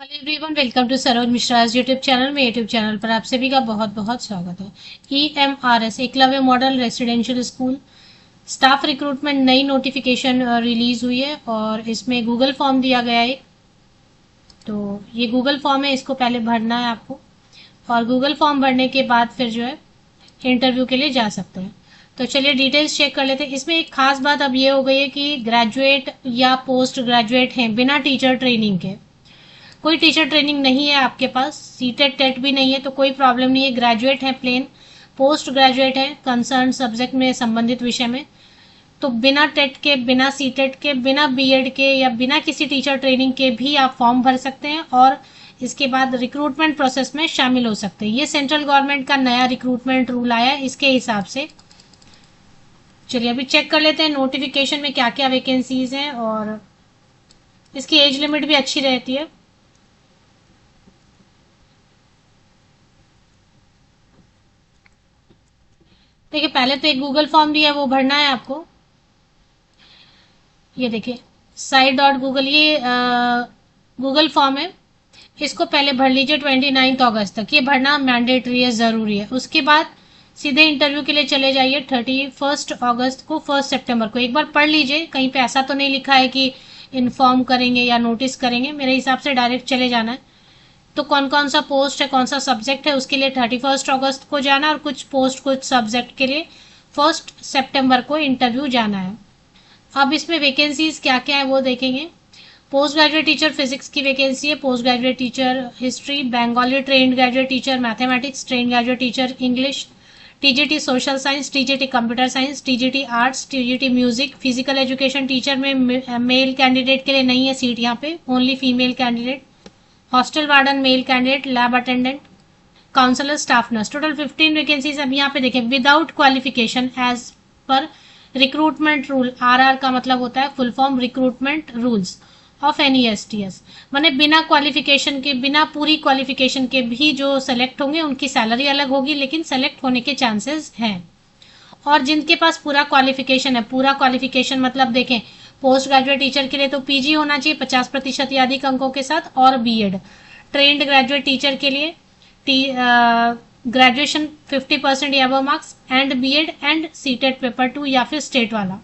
Hello everyone, welcome to Saroj Mishra's YouTube channel में। YouTube channel पर आप सभी का बहुत बहुत स्वागत है। EMRS Eklavya model residential school staff recruitment नई नोटिफिकेशन रिलीज हुई है और इसमें गूगल फॉर्म दिया गया है। तो ये गूगल फॉर्म है, इसको पहले भरना है आपको और गूगल फॉर्म भरने के बाद फिर जो है इंटरव्यू के लिए जा सकते हैं। तो चलिए डिटेल्स चेक कर लेते हैं। इसमें एक खास बात अब ये हो गई है कि ग्रेजुएट या पोस्ट ग्रेजुएट हैं बिना टीचर ट्रेनिंग के। कोई टीचर ट्रेनिंग नहीं है आपके पास, सीटेट टेट भी नहीं है, तो कोई प्रॉब्लम नहीं है। ग्रेजुएट है प्लेन, पोस्ट ग्रेजुएट है कंसर्न सब्जेक्ट में, संबंधित विषय में, तो बिना टेट के, बिना सीटेट के, बिना बीएड के या बिना किसी टीचर ट्रेनिंग के भी आप फॉर्म भर सकते हैं और इसके बाद रिक्रूटमेंट प्रोसेस में शामिल हो सकते हैं। ये सेंट्रल गवर्नमेंट का नया रिक्रूटमेंट रूल आया है, इसके हिसाब से। चलिए अभी चेक कर लेते हैं नोटिफिकेशन में क्या क्या वैकेंसीज हैं और इसकी एज लिमिट भी अच्छी रहती है। देखिए पहले तो एक गूगल फॉर्म दिया है, वो भरना है आपको। ये देखिए साइट डॉट गूगल, ये गूगल फॉर्म है, इसको पहले भर लीजिए 29 अगस्त तक। ये भरना मैंडेटरी है, ज़रूरी है। उसके बाद सीधे इंटरव्यू के लिए चले जाइए 31 अगस्त को, 1 सितंबर को। एक बार पढ़ लीजिए, कहीं पे ऐसा तो नहीं लिखा है कि इन्फॉर्म करेंगे या नोटिस करेंगे। मेरे हिसाब से डायरेक्ट चले जाना है। तो कौन कौन सा पोस्ट है, कौन सा सब्जेक्ट है, उसके लिए 31 अगस्त को जाना और कुछ पोस्ट, कुछ सब्जेक्ट के लिए 1 सितंबर को इंटरव्यू जाना है। अब इसमें वैकेंसीज क्या क्या है वो देखेंगे। पोस्ट ग्रेजुएट टीचर फिजिक्स की वैकेंसी है, post graduate teacher history, Bengali trained graduate teacher mathematics, trained graduate teacher English, TGT social science, TGT computer science, TGT arts, TGT music. Physical education teacher में male candidate के लिए नहीं है seat यहाँ पे, only female candidate. Hostel warden male candidate, lab attendant, counsellor, staff nurse. Total 15 vacancies. अब यहाँ पे देखें विदाउट क्वालिफिकेशन एज पर रिक्रूटमेंट रूल। आरआर का मतलब होता है full form recruitment rules of NESTS। माने बिना क्वालिफिकेशन के, बिना पूरी क्वालिफिकेशन के भी जो सेलेक्ट होंगे उनकी सैलरी अलग होगी, लेकिन सेलेक्ट होने के चांसेस हैं। और जिनके पास पूरा क्वालिफिकेशन है, पूरा क्वालिफिकेशन मतलब देखें पोस्ट ग्रेजुएट टीचर के लिए तो पीजी होना चाहिए 50% या अधिक अंकों के साथ, और बीएड। ट्रेंड ग्रेजुएट टीचर के लिए ग्रेजुएशन 50% या above marks and BEd and CTET paper 2 या फिर स्टेट वाला।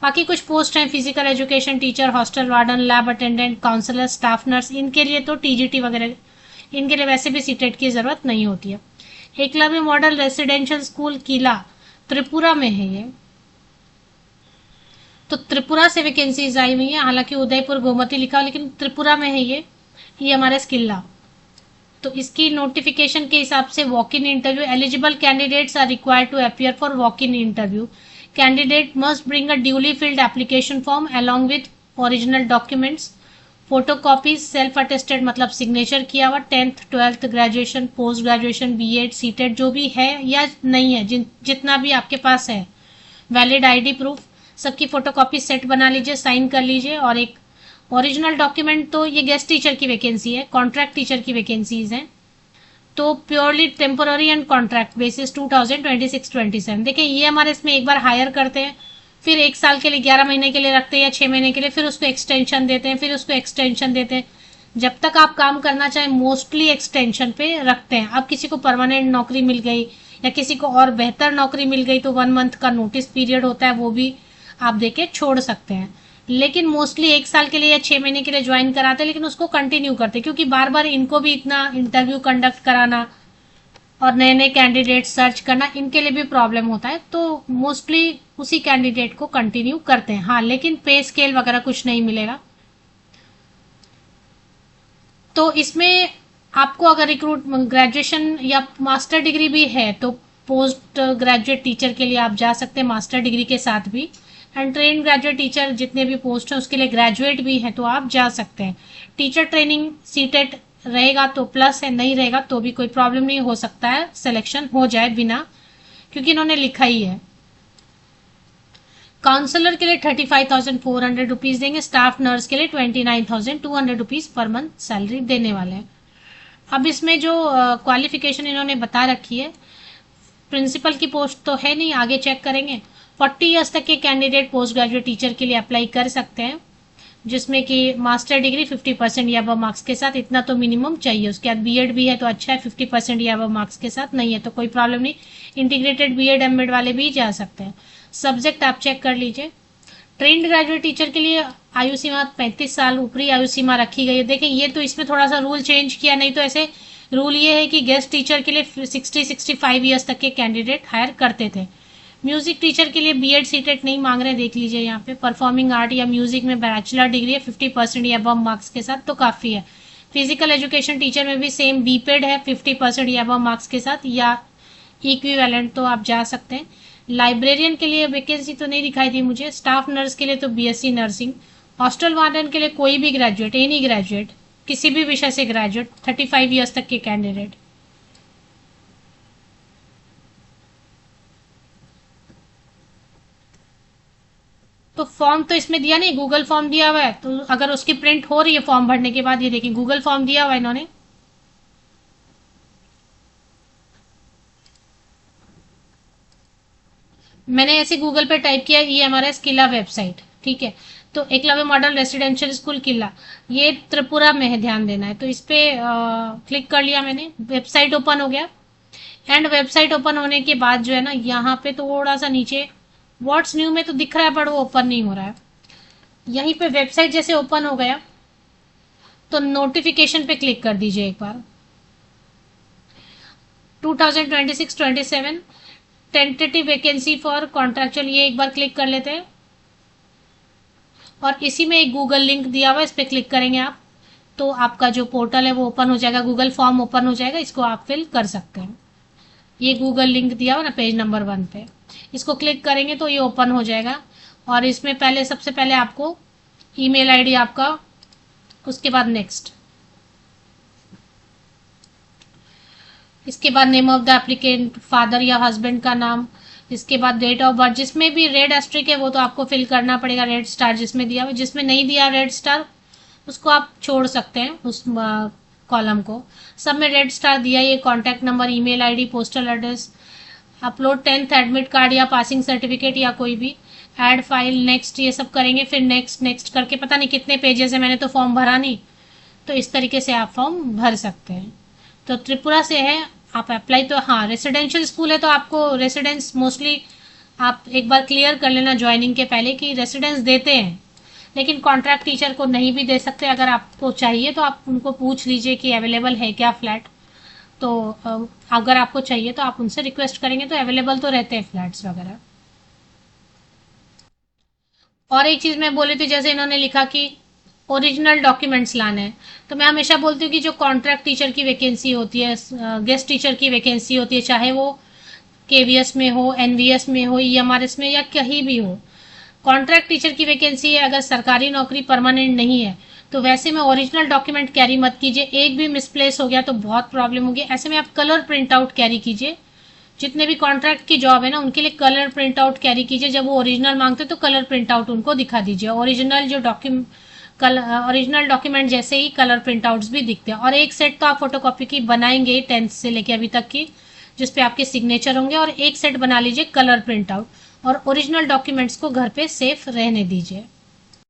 बाकी कुछ पोस्ट हैं physical education teacher, hostel warden, lab attendant, counsellor, staff nurse. इनके लिए तो टीजीटी वगैरह, इनके लिए वैसे भी सीटेट की जरूरत नहीं होती है। एकलव्य मॉडल रेसिडेंशियल स्कूल किला त्रिपुरा में है ये। तो त्रिपुरा से वैकेंसीज आई हुई है, हालांकि उदयपुर गोमती लिखा, लेकिन त्रिपुरा में है ये हमारा स्किल्ला। तो इसकी नोटिफिकेशन के हिसाब से walk in interview, eligible candidates are required to appear for walk in interview. Candidate must bring a duly filled application form along with original documents, photocopies, self attested मतलब सिग्नेचर किया हुआ, 10th 12th graduation, post graduation, BEd, CTET जो भी है या नहीं है, जितना भी आपके पास है, वैलिड आईडी प्रूफ, सबकी फोटोकॉपी सेट बना लीजिए, साइन कर लीजिए। और एक ओरिजिनल डॉक्यूमेंट। तो ये गेस्ट टीचर की वैकेंसी है, कॉन्ट्रैक्ट टीचर की वैकेंसीज हैं, तो purely temporary and contract basis 2026-27। देखिए ये हमारे इसमें एक बार हायर करते हैं, फिर 1 साल के लिए, 11 महीने के लिए रखते हैं या 6 महीने के लिए, फिर उसको एक्सटेंशन देते हैं, फिर उसको एक्सटेंशन देते हैं। जब तक आप काम करना चाहें मोस्टली एक्सटेंशन पे रखते हैं। अब किसी को परमानेंट नौकरी मिल गई या किसी को और बेहतर नौकरी मिल गई तो 1 मंथ का नोटिस पीरियड होता है, वो भी आप देके छोड़ सकते हैं। लेकिन मोस्टली 1 साल के लिए या 6 महीने के लिए ज्वाइन कराते हैं, लेकिन उसको कंटिन्यू करते, क्योंकि बार बार इनको भी इतना इंटरव्यू कंडक्ट कराना और नए नए कैंडिडेट सर्च करना, इनके लिए भी प्रॉब्लम होता है। तो मोस्टली उसी कैंडिडेट को कंटिन्यू करते हैं। हाँ, लेकिन पे स्केल वगैरह कुछ नहीं मिलेगा। तो इसमें आपको अगर रिक्रूट ग्रेजुएशन या मास्टर डिग्री भी है तो पोस्ट ग्रेजुएट टीचर के लिए आप जा सकते हैं मास्टर डिग्री के साथ भी। एंड ट्रेन ग्रेजुएट टीचर जितने भी पोस्ट हैं उसके लिए ग्रेजुएट भी हैं तो आप जा सकते हैं। टीचर ट्रेनिंग सीटेट रहेगा तो प्लस है, नहीं रहेगा तो भी कोई प्रॉब्लम नहीं, हो सकता है सिलेक्शन हो जाए बिना, क्योंकि इन्होंने लिखा ही है। काउंसलर के लिए 35,400 रुपीज देंगे, स्टाफ नर्स के लिए 29,200 रुपीज पर मंथ सैलरी देने वाले हैं। अब इसमें जो क्वालिफिकेशन इन्होंने बता रखी है, प्रिंसिपल की पोस्ट तो है नहीं, आगे चेक करेंगे। 40 ईयर्स तक के कैंडिडेट पोस्ट ग्रेजुएट टीचर के लिए अप्लाई कर सकते हैं। जिसमें कि मास्टर डिग्री 50% या अबव मार्क्स के साथ, इतना तो मिनिमम चाहिए। उसके बाद बीएड भी है तो अच्छा है, 50% या अबव मार्क्स के साथ, नहीं है तो कोई प्रॉब्लम नहीं, इंटीग्रेटेड बीएड एमएड वाले भी जा सकते हैं। सब्जेक्ट आप चेक कर लीजिए। ट्रेंड ग्रेजुएट टीचर के लिए आयु सीमा 35 साल ऊपरी आयु सीमा रखी गई है। देखें ये तो इसमें थोड़ा सा रूल चेंज किया, नहीं तो ऐसे रूल ये है कि गेस्ट टीचर के लिए 60-65 ईयर्स तक के कैंडिडेट हायर करते थे। म्यूजिक टीचर के लिए बीएड सीटेट नहीं मांग रहे, देख लीजिए यहाँ पे। परफॉर्मिंग आर्ट या म्यूजिक में बैचलर डिग्री है 50% या अबव मार्क्स के साथ तो काफ़ी है। फिजिकल एजुकेशन टीचर में भी सेम बीपेड है 50% या अबव मार्क्स के साथ या इक्विवेलेंट, तो आप जा सकते हैं। लाइब्रेरियन के लिए वैकेंसी तो नहीं दिखाई दी मुझे। स्टाफ नर्स के लिए तो बीएससी नर्सिंग। हॉस्टल वार्डन के लिए कोई भी ग्रेजुएट, एनी ग्रेजुएट, किसी भी विषय से ग्रेजुएट, 35 ईयर्स तक के कैंडिडेट। तो फॉर्म तो इसमें दिया नहीं, गूगल फॉर्म दिया हुआ है, तो अगर उसकी प्रिंट हो रही है फॉर्म भरने के बाद, ये देखिए गूगल फॉर्म दिया हुआ है इन्होंने। मैंने ऐसे गूगल पे टाइप किया EMRS किला वेबसाइट, ठीक है। तो एकलव्य मॉडल रेसिडेंशियल स्कूल किला, ये त्रिपुरा में है, ध्यान देना है। तो इस पे क्लिक कर लिया मैंने, वेबसाइट ओपन हो गया। एंड वेबसाइट ओपन होने के बाद जो है ना, यहाँ पे थोड़ा सा नीचे व्हाट्स न्यू में तो दिख रहा है पर वो ओपन नहीं हो रहा है। यहीं पे वेबसाइट जैसे ओपन हो गया तो नोटिफिकेशन पे क्लिक कर दीजिए एक बार। 2026-27 टेंटेटिव वैकेंसी फॉर कॉन्ट्रैक्चुअल, ये एक बार क्लिक कर लेते हैं। और इसी में एक गूगल लिंक दिया हुआ है, इस पर क्लिक करेंगे आप तो आपका जो पोर्टल है वो ओपन हो जाएगा, गूगल फॉर्म ओपन हो जाएगा, इसको आप फिल कर सकते हैं। ये गूगल लिंक दिया हुआ ना पेज नंबर 1 पे, इसको क्लिक करेंगे तो ये ओपन हो जाएगा। और इसमें पहले सबसे पहले आपको ईमेल आईडी आपका, उसके बाद नेक्स्ट, इसके बाद name of the applicant, father या हस्बैंड का नाम, इसके बाद डेट ऑफ बर्थ, जिसमें भी रेड एस्ट्रिक है वो तो आपको फिल करना पड़ेगा, रेड स्टार जिसमें दिया हुआ, जिसमें नहीं दिया रेड स्टार उसको आप छोड़ सकते हैं उस कॉलम को। सब में रेड स्टार दिया। ये contact number, email ID, postal address, upload 10th admit card या पासिंग सर्टिफिकेट या कोई भी, ऐड फाइल, नेक्स्ट, ये सब करेंगे। फिर नेक्स्ट नेक्स्ट करके पता नहीं कितने पेजेस है, मैंने तो फॉर्म भरा नहीं, तो इस तरीके से आप फॉर्म भर सकते हैं। तो त्रिपुरा से है, आप अप्लाई, तो हाँ रेसिडेंशियल स्कूल है तो आपको रेसिडेंस मोस्टली आप एक बार क्लियर कर लेना ज्वाइनिंग के पहले कि रेसिडेंस देते हैं, लेकिन कॉन्ट्रैक्ट टीचर को नहीं भी दे सकते। अगर आपको चाहिए तो आप उनको पूछ लीजिए कि अवेलेबल है क्या फ्लैट, तो अगर आपको चाहिए तो आप उनसे रिक्वेस्ट करेंगे तो अवेलेबल तो रहते हैं फ्लैट्स वगैरह। और एक चीज़ मैं बोली थी, जैसे इन्होंने लिखा कि ओरिजिनल डॉक्यूमेंट्स लाने हैं, तो मैं हमेशा बोलती हूँ कि जो कॉन्ट्रैक्ट टीचर की वैकेंसी होती है, गेस्ट टीचर की वैकेंसी होती है, चाहे वो केवीएस में हो, एनवीएस में हो, ईएमआरएस में या कहीं भी हो, कॉन्ट्रैक्ट टीचर की वैकेंसी है, अगर सरकारी नौकरी परमानेंट नहीं है तो वैसे में ओरिजिनल डॉक्यूमेंट कैरी मत कीजिए। एक भी मिसप्लेस हो गया तो बहुत प्रॉब्लम होगी। ऐसे में आप कलर प्रिंट आउट कैरी कीजिए। जितने भी कॉन्ट्रैक्ट की जॉब है ना उनके लिए कलर प्रिंट आउट कैरी कीजिए। जब वो ओरिजिनल मांगते तो कलर प्रिंट आउट उनको दिखा दीजिए। ओरिजिनल जो ओरिजिनल डॉक्यूमेंट जैसे ही कलर प्रिंट आउट्स भी दिखते हैं। और एक सेट तो आप फोटोकॉपी की बनाएंगे 10th से लेके अभी तक की, जिसपे आपके सिग्नेचर होंगे, और एक सेट बना लीजिए कलर प्रिंट आउट, और ओरिजिनल डॉक्यूमेंट्स को घर पे सेफ रहने दीजिए।